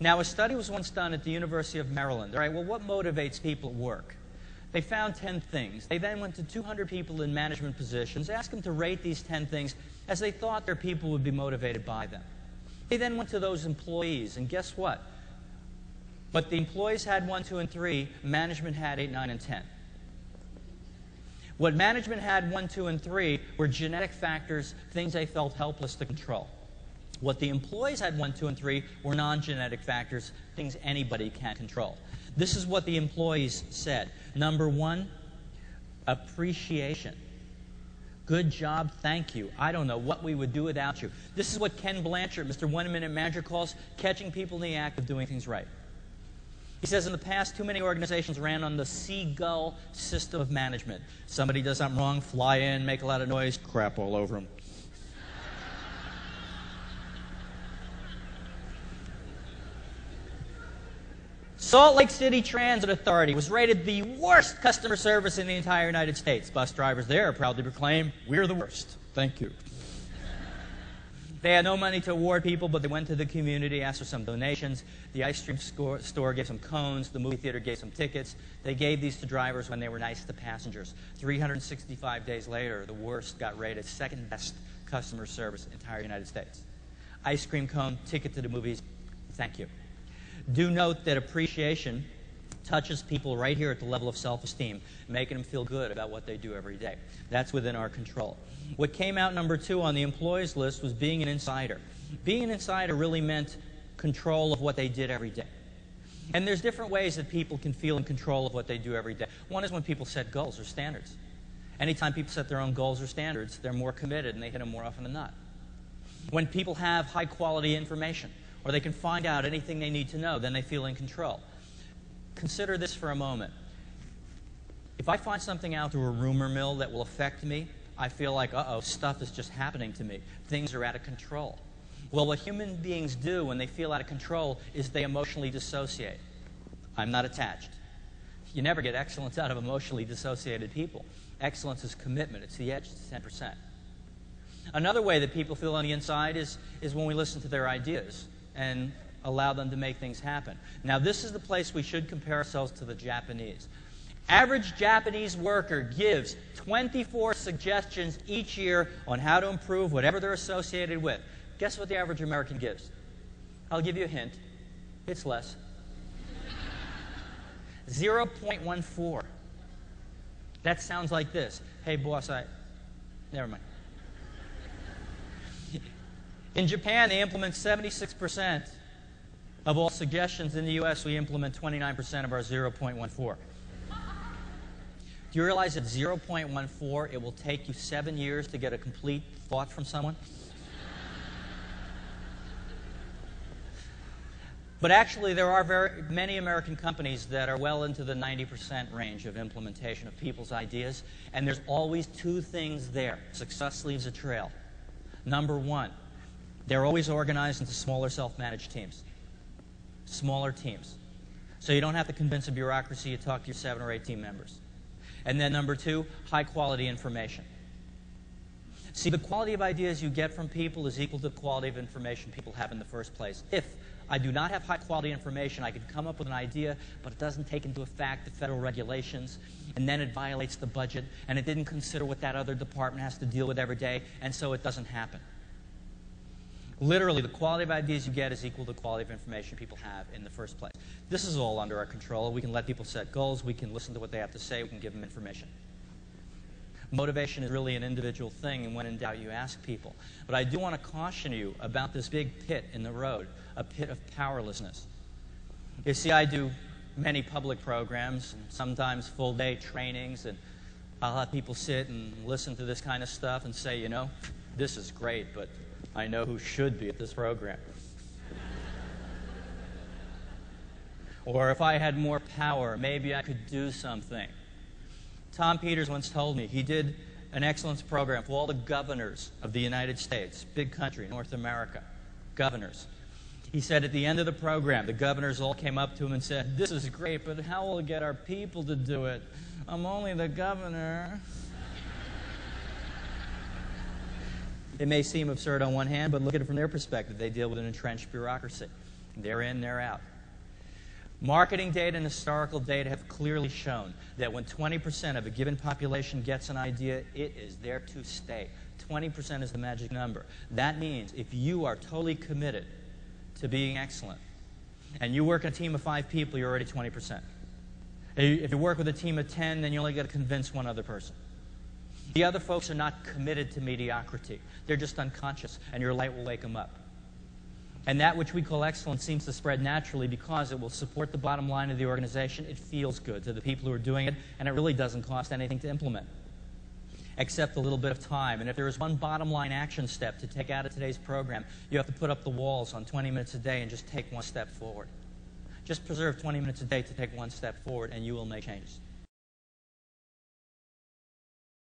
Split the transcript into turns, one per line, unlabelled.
Now, a study was once done at the University of Maryland. All right, well, what motivates people at work? They found 10 things. They then went to 200 people in management positions, asked them to rate these 10 things as they thought their people would be motivated by them. They then went to those employees, and guess what? But the employees had 1, 2, and 3. Management had 8, 9, and 10. What management had 1, 2, and 3 were genetic factors, things they felt helpless to control. What the employees had 1, 2, and 3 were non-genetic factors, things anybody can control. This is what the employees said. Number 1, appreciation. Good job, thank you. I don't know what we would do without you. This is what Ken Blanchard, Mr. One-Minute Manager, calls catching people in the act of doing things right. He says in the past, too many organizations ran on the seagull system of management. Somebody does something wrong, fly in, make a lot of noise, crap all over them. Salt Lake City Transit Authority was rated the worst customer service in the entire United States. Bus drivers there proudly proclaim, "We're the worst. Thank you." They had no money to award people, but they went to the community, asked for some donations. The ice cream store gave some cones. The movie theater gave some tickets. They gave these to drivers when they were nice to passengers. 365 days later, the worst got rated second best customer service in the entire United States. Ice cream cone, ticket to the movies, thank you. Do note that appreciation touches people right here at the level of self-esteem, making them feel good about what they do every day. That's within our control. What came out number 2 on the employees list was being an insider. Being an insider really meant control of what they did every day. And there's different ways that people can feel in control of what they do every day. One is when people set goals or standards. Anytime people set their own goals or standards, they're more committed and they hit them more often than not. When people have high-quality information, or they can find out anything they need to know, then they feel in control. Consider this for a moment. If I find something out through a rumor mill that will affect me, I feel like, uh-oh, stuff is just happening to me. Things are out of control. Well, what human beings do when they feel out of control is they emotionally dissociate. I'm not attached. You never get excellence out of emotionally dissociated people. Excellence is commitment. It's the edge. It's 10%. Another way that people feel on the inside is when we listen to their ideas and allow them to make things happen. Now, this is the place we should compare ourselves to the Japanese. Average Japanese worker gives 24 suggestions each year on how to improve whatever they're associated with. Guess what the average American gives? I'll give you a hint. It's less. 0.14. That sounds like this. Hey, boss, never mind. In Japan, they implement 76% of all suggestions. In the U.S., we implement 29% of our 0.14. Do you realize at 0.14, it will take you 7 years to get a complete thought from someone? But actually, there are many American companies that are well into the 90% range of implementation of people's ideas, and there's always 2 things there. Success leaves a trail. Number 1, they're always organized into smaller self-managed teams. Smaller teams. So you don't have to convince a bureaucracy, you talk to your 7 or 8 team members. And then number 2, high-quality information. See, the quality of ideas you get from people is equal to the quality of information people have in the first place. If I do not have high-quality information, I could come up with an idea, but it doesn't take into effect the federal regulations, and then it violates the budget, and it didn't consider what that other department has to deal with every day, and so it doesn't happen. Literally, the quality of ideas you get is equal to the quality of information people have in the first place. This is all under our control. We can let people set goals. We can listen to what they have to say. We can give them information. Motivation is really an individual thing, and when in doubt, you ask people. But I do want to caution you about this big pit in the road, a pit of powerlessness. You see, I do many public programs, and sometimes full-day trainings, and I'll have people sit and listen to this kind of stuff and say, you know, this is great, but I know who should be at this program. Or if I had more power, maybe I could do something. Tom Peters once told me he did an excellence program for all the governors of the United States, big country, North America, governors. He said at the end of the program, the governors all came up to him and said, "This is great, but how will we get our people to do it? I'm only the governor." It may seem absurd on one hand, but look at it from their perspective. They deal with an entrenched bureaucracy. They're in, they're out. Marketing data and historical data have clearly shown that when 20% of a given population gets an idea, it is there to stay. 20% is the magic number. That means if you are totally committed to being excellent, and you work in a team of 5 people, you're already 20%. If you work with a team of 10, then you only got to convince one other person. The other folks are not committed to mediocrity. They're just unconscious, and your light will wake them up. And that which we call excellence seems to spread naturally because it will support the bottom line of the organization. It feels good to the people who are doing it, and it really doesn't cost anything to implement, except a little bit of time. And if there is one bottom line action step to take out of today's program, you have to put up the walls on 20 minutes a day and just take one step forward. Just preserve 20 minutes a day to take one step forward, and you will make changes.